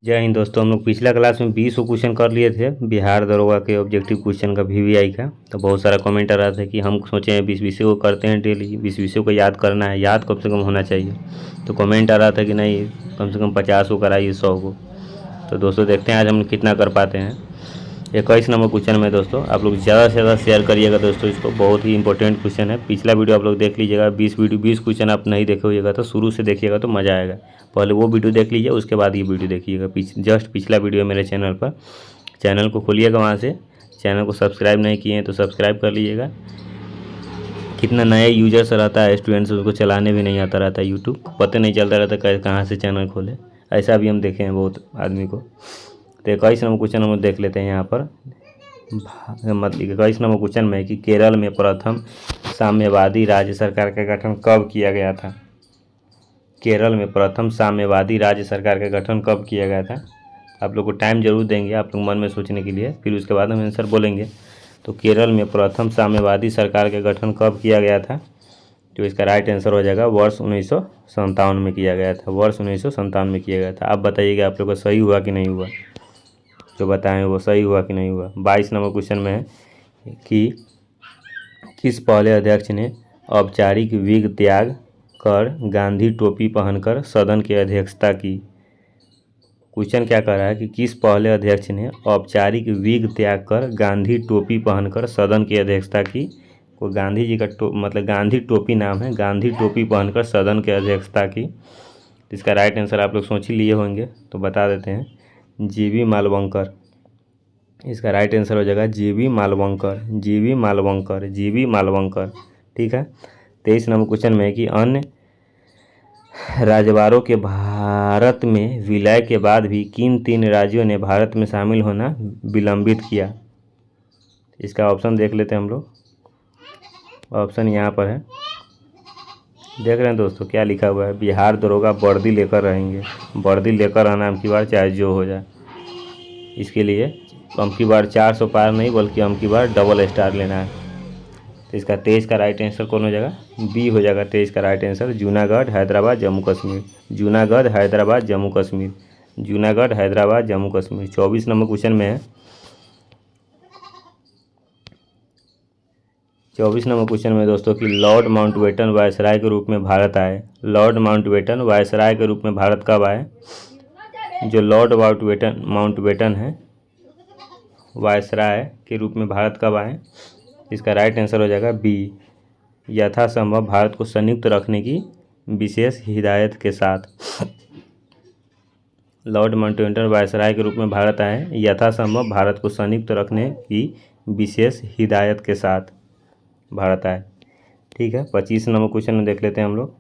जय हिंद दोस्तों। हम लोग पिछला क्लास में 20 क्वेश्चन कर लिए थे बिहार दरोगा के ऑब्जेक्टिव क्वेश्चन का वीवीआई का। तो बहुत सारा कमेंट आ रहा था कि हम सोचे हैं 20 विषयों को करते हैं डेली, 20 विषयों को याद करना है, याद कम से कम होना चाहिए। तो कमेंट आ रहा था कि नहीं कम से कम 50 को कराइए, 100 को। तो दोस्तों देखते हैं आज हम कितना कर पाते हैं। 21 नंबर क्वेश्चन में दोस्तों आप लोग ज़्यादा से ज़्यादा शेयर करिएगा दोस्तों, इसको बहुत ही इंपॉर्टेंट क्वेश्चन है। पिछला वीडियो आप लोग देख लीजिएगा, 20 क्वेश्चन आप नहीं देखे होइएगा तो शुरू से देखिएगा तो मज़ा आएगा। पहले वो वीडियो देख लीजिए, उसके बाद ये वीडियो देखिएगा। जस्ट पिछला वीडियो मेरे चैनल पर, चैनल को खोलिएगा, वहाँ से चैनल को सब्सक्राइब नहीं किए हैं तो सब्सक्राइब कर लीजिएगा। कितना नया यूजर्स रहता है, स्टूडेंट्स, उसको चलाने भी नहीं आता रहता है यूट्यूब, पता नहीं चलता रहता कहाँ से चैनल खोले। ऐसा भी हम देखे हैं बहुत आदमी को। तो 21 नंबर क्वेश्चन हम देख लेते हैं यहाँ पर। मतलब 21 नंबर क्वेश्चन में कि केरल में प्रथम साम्यवादी राज्य सरकार का गठन कब किया गया था। केरल में प्रथम साम्यवादी राज्य सरकार का गठन कब किया गया था। आप लोग को टाइम जरूर देंगे आप लोग मन में सोचने के लिए, फिर उसके बाद हम आंसर बोलेंगे। तो केरल में प्रथम साम्यवादी सरकार का गठन कब किया गया था, तो इसका राइट आंसर हो जाएगा वर्ष 1957 में किया गया था। वर्ष 1957 में किया गया था। आप बताइएगा आप लोग को सही हुआ कि नहीं हुआ, जो बताएं वो सही हुआ कि नहीं हुआ। 22 नंबर क्वेश्चन में है कि किस पहले अध्यक्ष ने औपचारिक विग त्याग कर गांधी टोपी पहनकर सदन की अध्यक्षता की। क्वेश्चन क्या कह रहा है कि किस पहले अध्यक्ष ने औपचारिक विग त्याग कर गांधी टोपी पहनकर सदन की अध्यक्षता की। को गांधी जी का मतलब गांधी टोपी नाम है, गांधी टोपी पहनकर सदन की अध्यक्षता की। इसका राइट आंसर आप लोग सोच ही लिए होंगे तो बता देते हैं, जीवी मालवंकर। इसका राइट आंसर हो जाएगा जीवी मालवंकर, जीवी मालवंकर, जीवी मालवंकर। ठीक है। 23 नंबर क्वेश्चन में है कि अन्य राजवारों के भारत में विलय के बाद भी किन 3 राज्यों ने भारत में शामिल होना विलंबित किया। इसका ऑप्शन देख लेते हैं हम लोग। ऑप्शन यहाँ पर है, देख रहे हैं दोस्तों क्या लिखा हुआ है। बिहार दरोगा वर्दी लेकर रहेंगे, वर्दी लेकर आना अबकी बार चाहे जो हो जाए। इसके लिए अबकी बार 400 पार नहीं बल्कि अबकी बार डबल स्टार लेना है। तो इसका 23 का राइट आंसर कौन हो जाएगा, बी हो जाएगा 23 का right answer. Junagadh, Hyderabad, Jammu Kashmir. Junagadh, Hyderabad, Jammu Kashmir. Junagadh, Hyderabad, Jammu Kashmir. 24 number question में है, 24 नंबर क्वेश्चन में दोस्तों कि लॉर्ड माउंटबेटन वायसराय के रूप में भारत आए। लॉर्ड माउंटबेटन वायसराय के रूप में भारत कब आए। जो लॉर्ड माउंटबेटन है वायसराय के रूप में भारत कब आए। इसका राइट आंसर हो जाएगा बी, यथासंभव भारत को संयुक्त रखने की विशेष हिदायत के साथ। लॉर्ड माउंटबेटन वायसराय के रूप में भारत आए, यथासंभव भारत को संयुक्त रखने की विशेष हिदायत के साथ भारत आए। ठीक है। 25 नंबर क्वेश्चन में देख लेते हैं हम लोग।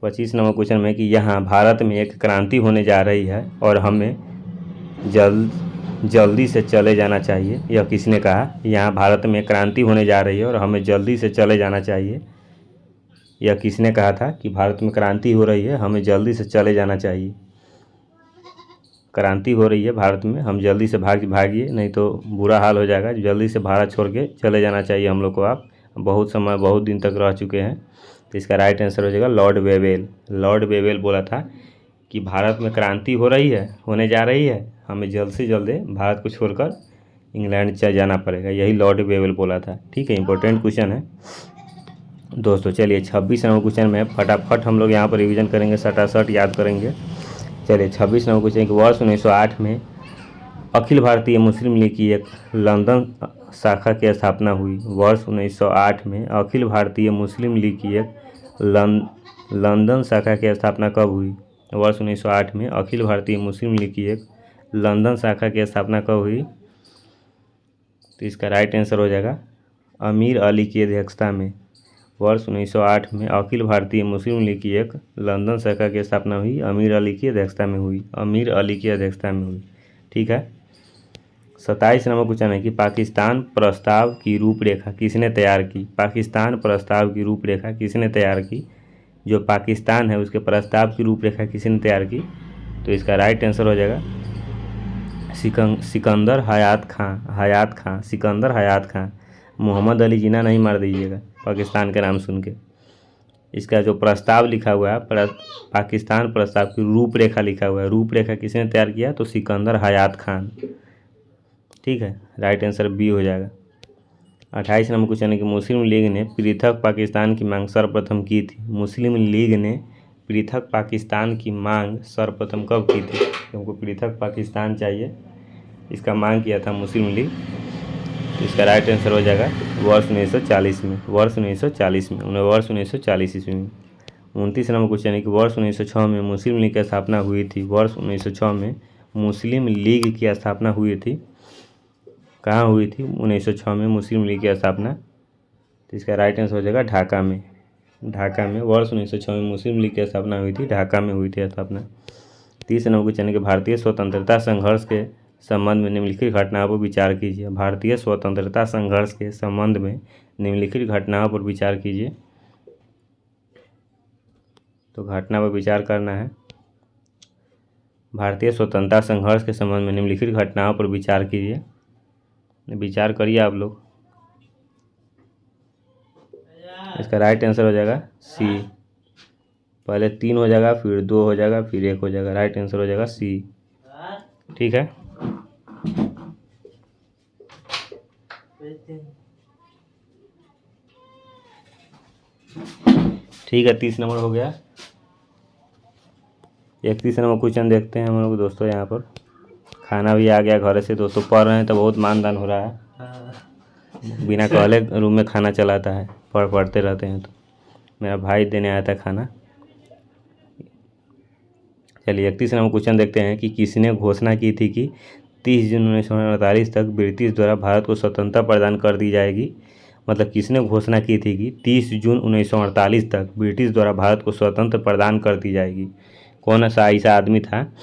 25 नंबर क्वेश्चन में कि यहाँ भारत में एक क्रांति होने जा रही है और हमें जल्दी से चले जाना चाहिए। यह किसने कहा। यहाँ भारत में क्रांति होने जा रही है और हमें जल्दी से चले जाना चाहिए। यह किसने कहा था कि भारत में क्रांति हो रही है, हमें जल्दी से चले जाना चाहिए। क्रांति हो रही है भारत में, हम जल्दी से भागिए नहीं तो बुरा हाल हो जाएगा। जल्दी से भारत छोड़ के चले जाना चाहिए हम लोग को। आप बहुत समय बहुत दिन तक रह चुके हैं। तो इसका राइट आंसर हो जाएगा लॉर्ड वेवेल। लॉर्ड वेवेल बोला था कि भारत में क्रांति हो रही है, होने जा रही है, हमें जल्द से जल्द भारत को छोड़कर इंग्लैंड चले जाना पड़ेगा। यही लॉर्ड वेवेल बोला था। ठीक है, इंपॉर्टेंट क्वेश्चन है दोस्तों। चलिए 26 नंबर क्वेश्चन में फटाफट हम लोग यहाँ पर रिवीजन करेंगे, सटासट याद करेंगे। चलिए 26 नंबर क्वेश्चन कि वर्ष 1908 में अखिल भारतीय मुस्लिम लीग की एक लंदन शाखा की स्थापना हुई। वर्ष 1908 में अखिल भारतीय मुस्लिम लीग की एक लंदन शाखा की स्थापना कब हुई। वर्ष 1908 में अखिल भारतीय मुस्लिम लीग की एक लंदन शाखा की स्थापना कब हुई। तो इसका राइट आंसर हो जाएगा अमीर अली की अध्यक्षता में। वर्ष 1908 में अखिल भारतीय मुस्लिम लीग की एक लंदन शाखा की स्थापना हुई, अमीर अली की अध्यक्षता में हुई, अमीर अली की अध्यक्षता में हुई। ठीक है। 27 नंबर क्वेश्चन है कि पाकिस्तान प्रस्ताव की रूपरेखा किसने तैयार की। पाकिस्तान प्रस्ताव की रूपरेखा किसने तैयार की। जो पाकिस्तान है उसके प्रस्ताव की रूपरेखा किसने तैयार की। तो इसका राइट आंसर हो जाएगा सिकंदर हयात खां, सिकंदर हयात खां। मोहम्मद अली जिन्ना नहीं मार दीजिएगा पाकिस्तान के नाम सुन के। इसका जो प्रस्ताव लिखा हुआ है पाकिस्तान प्रस्ताव की रूपरेखा लिखा हुआ है। रूपरेखा किसने तैयार किया? तो सिकंदर हयात खान। ठीक है, राइट आंसर बी हो जाएगा। 28 नंबर क्वेश्चन है कि मुस्लिम लीग ने पृथक पाकिस्तान की मांग सर्वप्रथम की थी। मुस्लिम लीग ने पृथक पाकिस्तान की मांग सर्वप्रथम कब की थी? हमको पृथक पाकिस्तान चाहिए, इसका मांग किया था मुस्लिम लीग। तो इसका राइट आंसर हो जाएगा वर्ष 1940 में। वर्ष 1940 में, वर्ष 1940 ईस्वी में। 29 नंबर क्वेश्चन है कि वर्ष 1906 में मुस्लिम लीग की स्थापना हुई थी। वर्ष 1906 में मुस्लिम लीग की स्थापना हुई थी। कहाँ हुई थी? 1906 में मुस्लिम लीग की स्थापना। तो इसका राइट आंसर हो जाएगा ढाका में। ढाका में वर्ष 1906 में मुस्लिम लीग की स्थापना हुई थी। ढाका में हुई थी स्थापना। 30 नंबर क्वेश्चन है कि भारतीय स्वतंत्रता संघर्ष के संबंध में निम्नलिखित घटनाओं पर विचार कीजिए। भारतीय स्वतंत्रता संघर्ष के संबंध में निम्नलिखित घटनाओं पर विचार कीजिए। तो घटना पर विचार करना है। भारतीय स्वतंत्रता संघर्ष के संबंध में निम्नलिखित घटनाओं पर विचार कीजिए। विचार करिए आप लोग। इसका राइट आंसर हो जाएगा सी। पहले 3 हो जाएगा, फिर 2 हो जाएगा, फिर 1 हो जाएगा। राइट आंसर हो जाएगा सी। ठीक है, ठीक है। 30 नंबर हो गया। 31 नंबर क्वेश्चन देखते हैं हम लोग दोस्तों। यहाँ पर खाना भी आ गया घर से। दोस्तों पढ़ रहे हैं तो बहुत मानदान हो रहा है। बिना कहले रूम में खाना चलाता है, पढ़ते रहते हैं। तो मेरा भाई देने आया था खाना। चलिए 31 नंबर क्वेश्चन देखते हैं कि किसने घोषणा की थी कि 30 जून 1948 तक ब्रिटिश द्वारा भारत को स्वतंत्रता प्रदान कर दी जाएगी। मतलब किसने घोषणा की थी कि 30 जून 1948 तक ब्रिटिश द्वारा भारत को स्वतंत्र प्रदान कर दी जाएगी? कौन सा ऐसा आदमी था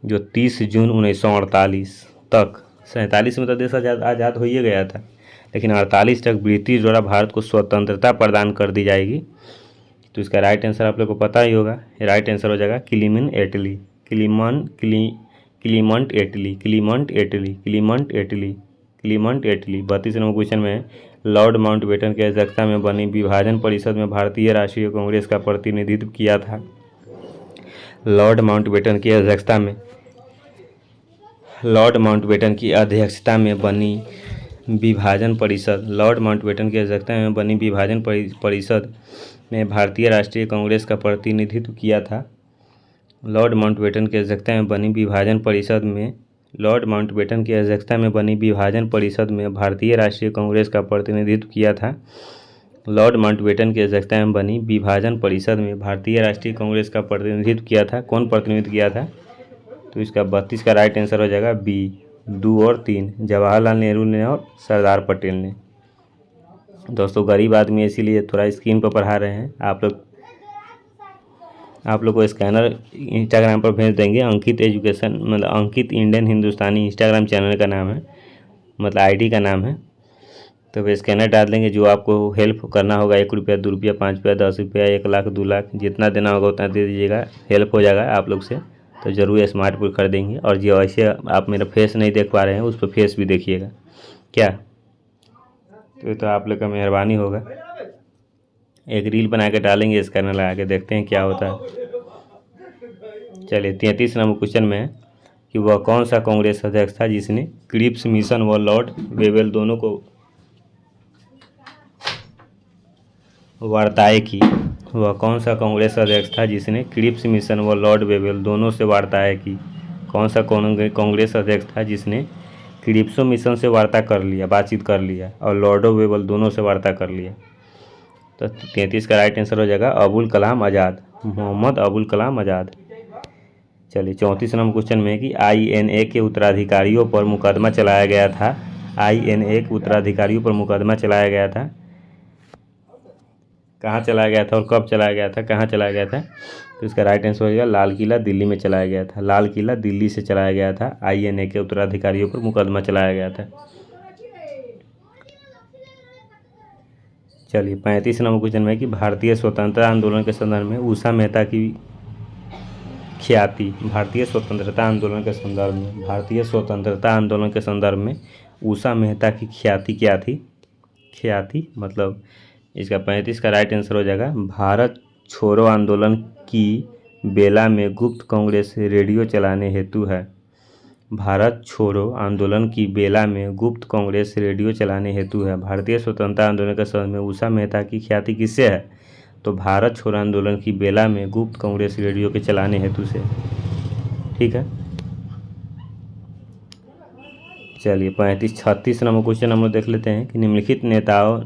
जो 30 जून 1948 तक, 47 में तो देश आज़ाद हो ही गया था, लेकिन 48 तक ब्रिटिश द्वारा भारत को स्वतंत्रता प्रदान कर दी जाएगी? तो इसका राइट आंसर आप लोग को पता ही होगा। राइट आंसर हो जाएगा क्लीमेंट एटली। क्लीमेंट एटली। 32 नंबर क्वेश्चन में लॉर्ड माउंटबेटन की अध्यक्षता में बनी विभाजन परिषद में भारतीय राष्ट्रीय कांग्रेस का प्रतिनिधित्व किया था। लॉर्ड माउंटबेटन की अध्यक्षता में बनी विभाजन परिषद, लॉर्ड माउंटबेटन की अध्यक्षता में बनी विभाजन परिषद में भारतीय राष्ट्रीय कांग्रेस का प्रतिनिधित्व किया था। लॉर्ड माउंटबेटन की अध्यक्षता में बनी विभाजन परिषद में भारतीय राष्ट्रीय कांग्रेस का प्रतिनिधित्व किया था। लॉर्ड माउंटबेटन की अध्यक्षता में बनी विभाजन परिषद में भारतीय राष्ट्रीय कांग्रेस का प्रतिनिधित्व किया था। कौन प्रतिनिधित्व किया था? तो इसका 32 का राइट आंसर हो जाएगा बी। 2 और 3, जवाहरलाल नेहरू ने और सरदार पटेल ने। दोस्तों गरीब आदमी इसीलिए थोड़ा स्क्रीन पर पढ़ा रहे हैं। आप लोग को स्कैनर इंस्टाग्राम पर भेज देंगे। अंकित एजुकेशन मतलब अंकित इंडियन हिंदुस्तानी इंस्टाग्राम चैनल का नाम है, मतलब आईडी का नाम है। तो वे स्कैनर डाल देंगे। जो आपको हेल्प करना होगा 1 रुपया, 2 रुपया, 5 रुपया, 10 रुपया, 1 लाख, 2 लाख, जितना देना होगा उतना दे दीजिएगा। हेल्प हो जाएगा आप लोग से। तो ज़रूर स्मार्टफोन खरीदेंगे। और जो ऐसे आप मेरा फेस नहीं देख पा रहे हैं उस पर फेस भी देखिएगा क्या। तो आप लोग का मेहरबानी होगा। एक रील बना के डालेंगे, स्कैनर लगा के, देखते हैं क्या होता है। चलिए 33 नंबर क्वेश्चन में है कि वह कौन सा कांग्रेस अध्यक्ष था जिसने क्रिप्स मिशन व लॉर्ड वेवेल दोनों को वार्ताएं की? वह कौन सा कांग्रेस अध्यक्ष था जिसने क्रिप्स मिशन व लॉर्ड वेवेल दोनों से वार्ताएं की? कौन सा कांग्रेस अध्यक्ष था जिसने क्रिप्सो मिशन से वार्ता कर लिया, बातचीत कर लिया, और लॉर्डो वेवेल दोनों से वार्ता कर लिया? तो 33 का राइट आंसर हो जाएगा अबुल कलाम आज़ाद, मोहम्मद अबुल कलाम आज़ाद। चलिए 34 नंबर क्वेश्चन में कि INA के उत्तराधिकारियों पर मुकदमा चलाया गया था। INA के उत्तराधिकारियों पर मुकदमा चलाया गया था। कहाँ चलाया गया था और कब चलाया गया था, कहाँ चलाया गया था? तो इसका राइट आंसर हो जाएगा लाल किला दिल्ली में चलाया गया था। लाल किला दिल्ली से चलाया गया था। INA के उत्तराधिकारियों पर मुकदमा चलाया गया था। चलिए 35 नंबर क्वेश्चन में कि भारतीय स्वतंत्रता आंदोलन के संदर्भ में उषा मेहता की ख्याति, भारतीय स्वतंत्रता आंदोलन के संदर्भ में उषा मेहता की ख्याति क्या थी? ख्याति मतलब इसका 35 का राइट आंसर हो जाएगा भारत छोड़ो आंदोलन की बेला में गुप्त कांग्रेस रेडियो चलाने हेतु है। भारत छोड़ो आंदोलन की बेला में गुप्त कांग्रेस रेडियो चलाने हेतु है। भारतीय स्वतंत्रता आंदोलन के समय में उषा मेहता की ख्याति किससे है? तो भारत छोड़ो आंदोलन की बेला में गुप्त कांग्रेस रेडियो के चलाने हेतु से। ठीक है, चलिए 36 नंबर क्वेश्चन हम लोग देख लेते हैं कि निम्नलिखित नेताओं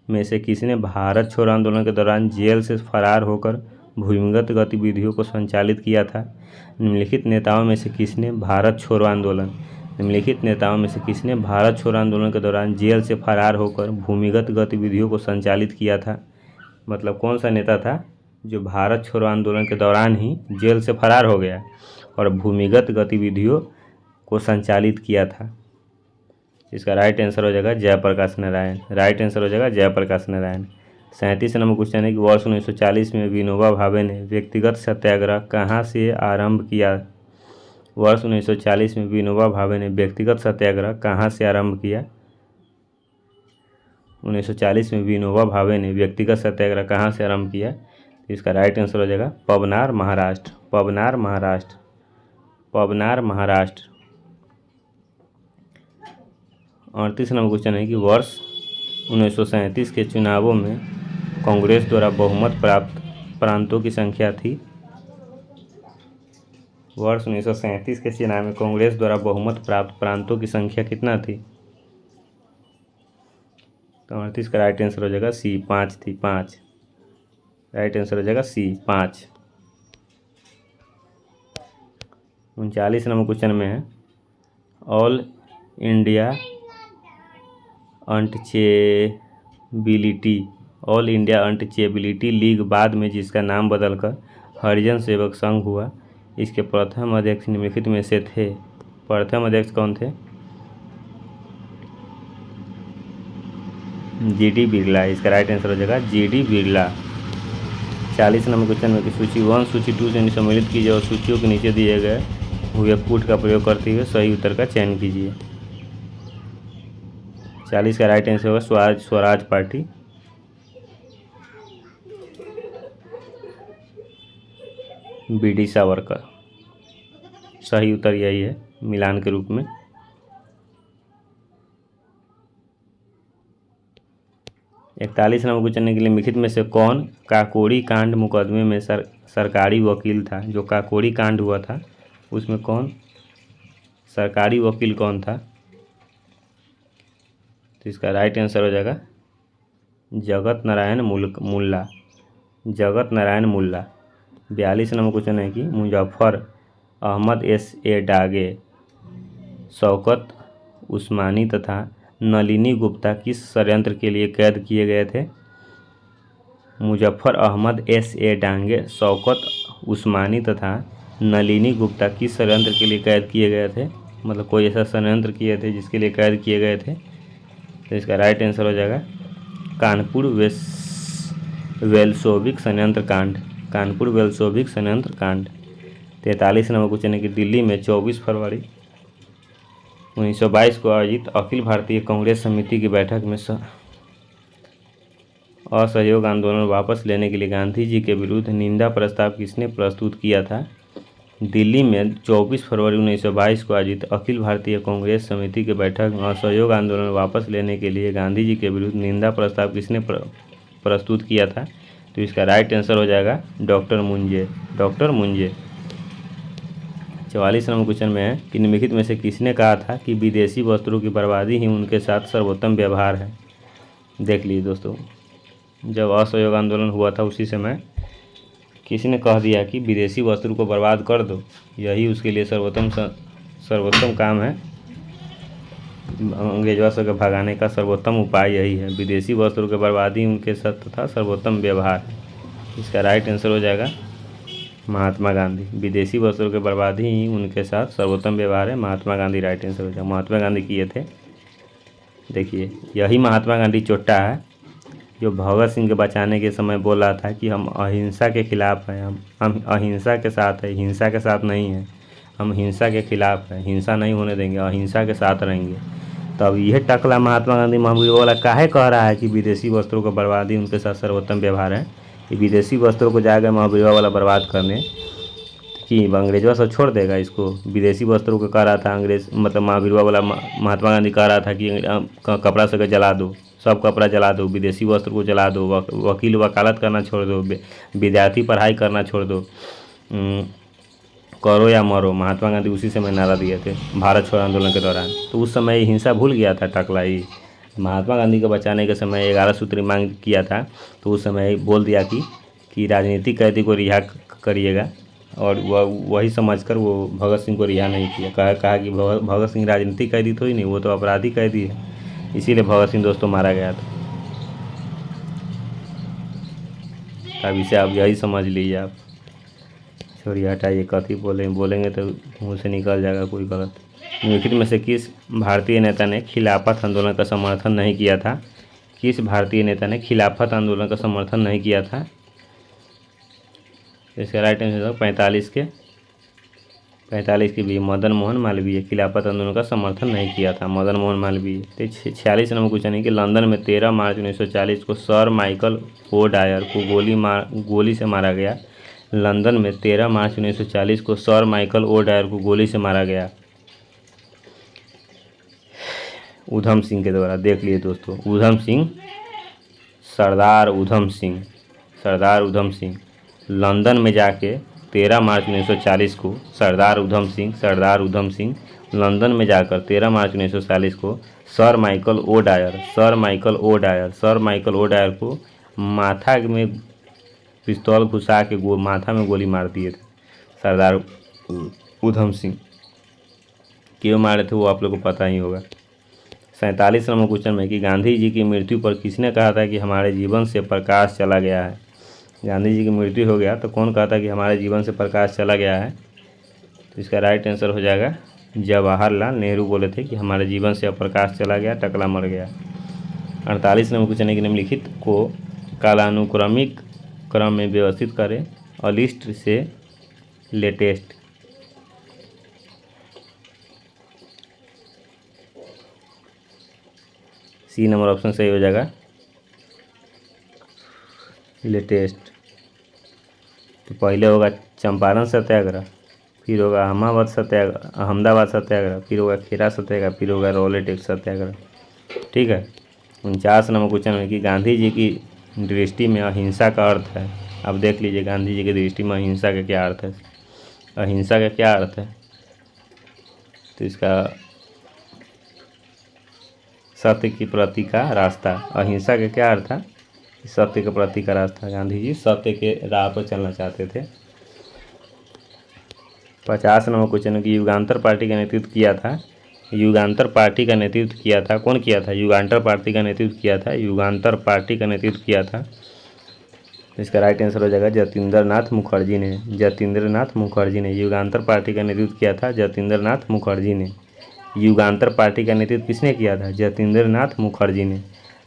में से किसने भारत छोड़ो आंदोलन के दौरान जेल से फरार होकर भूमिगत गतिविधियों को संचालित किया था? निम्नलिखित नेताओं में से किसने भारत छोड़ो आंदोलन निम्नलिखित नेताओं में से किसने भारत छोड़ो आंदोलन के दौरान जेल से फरार होकर भूमिगत गतिविधियों को संचालित किया था? मतलब कौन सा नेता था जो भारत छोड़ो आंदोलन के दौरान ही जेल से फरार हो गया और भूमिगत गतिविधियों को संचालित किया था? इसका राइट आंसर हो जाएगा जयप्रकाश नारायण। राइट आंसर हो जाएगा जयप्रकाश नारायण। 37 नंबर क्वेश्चन है कि वर्ष 1940 में विनोबा भावे ने व्यक्तिगत सत्याग्रह कहाँ से आरंभ किया? वर्ष 1940 में विनोबा भावे ने व्यक्तिगत सत्याग्रह कहाँ से आरंभ किया? 1940 में विनोबा भावे ने व्यक्तिगत सत्याग्रह कहाँ से आरंभ किया? इसका राइट आंसर हो जाएगा पवनार महाराष्ट्र। पवनार महाराष्ट्र। पवनार महाराष्ट्र। 38 नंबर क्वेश्चन है कि वर्ष 1937 के चुनावों में कांग्रेस द्वारा बहुमत प्राप्त प्रांतों की संख्या थी? वर्ष 1937 के चुनाव में कांग्रेस द्वारा बहुमत प्राप्त प्रांतों की संख्या कितना थी? तो 38 का राइट आंसर हो जाएगा सी, 5 थी, 5। राइट आंसर हो जाएगा सी, 5। 39 नंबर क्वेश्चन में है ऑल इंडिया अनटचेबिलिटी लीग बाद में जिसका नाम बदलकर हरिजन सेवक संघ हुआ, इसके प्रथम अध्यक्ष निम्नलिखित में से थे? प्रथम अध्यक्ष कौन थे? जीडी बिरला। इसका राइट आंसर हो जाएगा जीडी बिरला। 40 नंबर क्वेश्चन में कि सूची 1 सूची 2 से सम्मिलित कीजिए और सूचियों के नीचे दिए गए हुए पुट का प्रयोग करते हुए सही उत्तर का चयन कीजिए। 40 का राइट आंसर होगा स्वराज पार्टी। बीडी सावरकर। सही उत्तर यही है मिलान के रूप में। 41 नंबर क्वेश्चन के लिए निम्नलिखित में से कौन काकोरी कांड मुकदमे में सरकारी वकील था? जो काकोरी कांड हुआ था उसमें कौन सरकारी वकील कौन था? तो इसका राइट आंसर हो जाएगा जगत नारायण मुल्ला। जगत नारायण मुल्ला। 42 नंबर क्वेश्चन है कि मुजफ्फर अहमद S.A. डागे, शौकत उस्मानी तथा नलिनी गुप्ता किस षड्यंत्र के लिए कैद किए गए थे? मुजफ्फर अहमद S.A. डांगे, शौकत उस्मानी तथा नलिनी गुप्ता किस षड्यंत्र के लिए कैद किए गए थे? मतलब कोई ऐसा षड्यंत्र किए थे जिसके लिए कैद किए गए थे? तो इसका राइट आंसर हो जाएगा कानपुर वेल्सोविक षड्यंत्र कांड। कानपुर वेल्सोविक षड्यंत्र कांड। 43 नंबर क्वेश्चन है कि दिल्ली में 24 फरवरी 1922 को आयोजित अखिल भारतीय कांग्रेस समिति की बैठक में असहयोग आंदोलन वापस लेने के लिए गांधी जी के विरुद्ध निंदा प्रस्ताव किसने प्रस्तुत किया था? दिल्ली में 24 फरवरी 1922 को आयोजित अखिल भारतीय कांग्रेस समिति की बैठक में असहयोग आंदोलन वापस लेने के लिए गांधी जी के विरुद्ध निंदा प्रस्ताव किसने प्रस्तुत किया था? तो इसका राइट आंसर हो जाएगा doctor Munje. Doctor Munje. 44 number question में है कि निम्नलिखित में से किसने कहा था कि विदेशी वस्त्रों की बर्बादी ही उनके साथ सर्वोत्तम व्यवहार है? देख लीजिए दोस्तों, जब असहयोग आंदोलन हुआ था उसी समय किसी ने कह दिया कि विदेशी वस्त्रों को बर्बाद कर दो, यही उसके लिए सर्वोत्तम काम है। अंग्रेजों से भगाने का सर्वोत्तम उपाय यही है। विदेशी वस्त्रों की बर्बादी उनके साथ तथा सर्वोत्तम व्यवहार। इसका राइट आंसर हो जाएगा महात्मा गांधी। विदेशी वस्त्रों की बर्बादी ही उनके साथ सर्वोत्तम व्यवहार है। महात्मा गांधी राइट आंसर हो जाएगा। महात्मा गांधी किए थे। देखिए यही महात्मा गांधी चोट्टा है जो भगत सिंह के बचाने के समय बोल रहा था कि हम अहिंसा के खिलाफ हैं, हम अहिंसा के साथ है, हिंसा के साथ नहीं है, हम हिंसा के खिलाफ है, हिंसा नहीं होने देंगे, अहिंसा के साथ रहेंगे। तब यह टकला महात्मा गांधी महावीर वाला काहे कह रहा है कि विदेशी वस्त्रों का बर्बादी उनके साथ सर्वोत्तम व्यवहार है? ये विदेशी वस्त्रों को जाएगा महावीरवा वाला बर्बाद करने कि अंग्रेजवा सब छोड़ देगा इसको। विदेशी वस्त्रों को कह रहा था अंग्रेज, मतलब महावीरवा वाला महात्मा गांधी कह रहा था कि कपड़ा सब जला दो, सब कपड़ा जला दो, विदेशी वस्त्र को जला दो, वकील वकालत करना छोड़ दो, विद्यार्थी पढ़ाई करना छोड़ दो, करो या मरो। महात्मा गांधी उसी समय नारा दिए थे भारत छोड़ो आंदोलन के दौरान। तो उस समय हिंसा भूल गया था टकला ही। महात्मा गांधी को बचाने के समय 11 सूत्री मांग किया था, तो उस समय बोल दिया कि राजनीतिक कैदी को रिहा करिएगा, और वही समझकर वो भगत सिंह को रिहा नहीं किया। कहा कि भगत सिंह राजनीतिक कैदी तो ही नहीं, वो तो अपराधी कैदी है, इसीलिए भगत सिंह दोस्तों मारा गया था। अब इसे आप यही समझ लीजिए आप। छोड़िए हटाइए, कथी बोलेंगे तो मुँह से निकल जाएगा कोई गलत। निम्नलिखित में से किस भारतीय नेता ने खिलाफत आंदोलन का समर्थन नहीं किया था? किस भारतीय नेता ने खिलाफत आंदोलन का समर्थन नहीं किया था? इसका राइट आंसर 45 के भी मदन मोहन मालवीय खिलाफत आंदोलन का समर्थन नहीं किया था, मदन मोहन मालवीय। तो 46 नंबर क्वेश्चन है कि लंदन में 13 मार्च 1940 को सर माइकल ओ डायर को गोली से मारा गया। लंदन में 13 मार्च 1940 को सर माइकल ओ डायर को गोली से मारा गया ऊधम सिंह के द्वारा। देख लिए दोस्तों, ऊधम सिंह, सरदार ऊधम सिंह लंदन में जाके 13 मार्च 1940 को सरदार ऊधम सिंह लंदन में जाकर 13 मार्च 1940 को सर माइकल ओ डायर को माथा में पिस्तौल घुसा के माथा में गोली मार दिए थे सरदार ऊधम सिंह। क्यों मारे थे वो आप लोग को पता ही होगा। 47 नंबर क्वेश्चन में कि गांधी जी की मृत्यु पर किसने कहा था कि हमारे जीवन से प्रकाश चला गया है? गांधी जी की मृत्यु हो गया तो कौन कहा था कि हमारे जीवन से प्रकाश चला गया है? तो इसका राइट आंसर हो जाएगा जवाहरलाल नेहरू बोले थे कि हमारे जीवन से प्रकाश चला गया, टकला मर गया। 48 नंबर क्वेश्चन है कि निम्नलिखित को कालानुक्रमिक क्रम में व्यवस्थित करें और लिस्ट से लेटेस्ट। सी नंबर ऑप्शन सही हो जाएगा, लेटेस्ट। तो पहले होगा चंपारण सत्याग्रह, फिर होगा अहमदाबाद सत्याग्रह, फिर होगा खेरा सत्याग्रह, फिर होगा रॉलेट एक्ट सत्याग्रह। ठीक है। 49 नंबर क्वेश्चन है कि गांधी जी की दृष्टि में अहिंसा का अर्थ है। अब देख लीजिए गांधी जी की दृष्टि में अहिंसा का क्या अर्थ है, अहिंसा का क्या अर्थ है? तो इसका सत्य की प्रति का रास्ता। अहिंसा का क्या अर्थ है? सत्य के प्रति का रास्ता। गांधी जी सत्य के राह पर चलना चाहते थे। 50 नंबर क्वेश्चन की युगांतर पार्टी का नेतृत्व किया था। कौन किया था? युगांतर पार्टी का नेतृत्व किया था। इसका राइट आंसर हो जाएगा जतिंद्र नाथ मुखर्जी ने। युगांतर पार्टी का नेतृत्व किया था जतिंद्र नाथ मुखर्जी ने। युगांतर पार्टी का नेतृत्व किसने किया था? जतिंद्र नाथ मुखर्जी ने।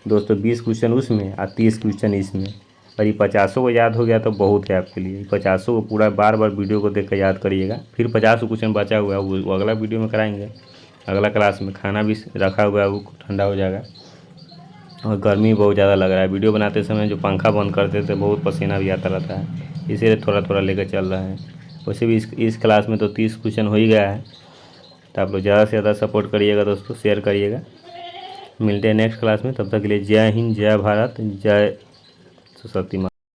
दोस्तों 20 क्वेश्चन उसमें और 30 क्वेश्चन इसमें, और ये 50 को याद हो गया तो बहुत है आपके लिए। 50 को पूरा बार वीडियो को देख कर याद करिएगा। फिर 50 क्वेश्चन बचा हुआ है वो अगला वीडियो में कराएंगे, अगला क्लास में। खाना भी रखा हुआ है, वो ठंडा हो जाएगा, और गर्मी बहुत ज़्यादा लग रहा है। वीडियो बनाते समय जो पंखा बंद करते थे बहुत पसीना भी आता रहता है, इसीलिए थोड़ा थोड़ा लेकर चल रहा है। वैसे भी इस क्लास में तो 30 क्वेश्चन हो ही गया है। तो आप लोग ज़्यादा से ज़्यादा सपोर्ट करिएगा दोस्तों, शेयर करिएगा। मिलते हैं नेक्स्ट क्लास में, तब तक के लिए जय हिंद, जय भारत, जय सरस्वती माता।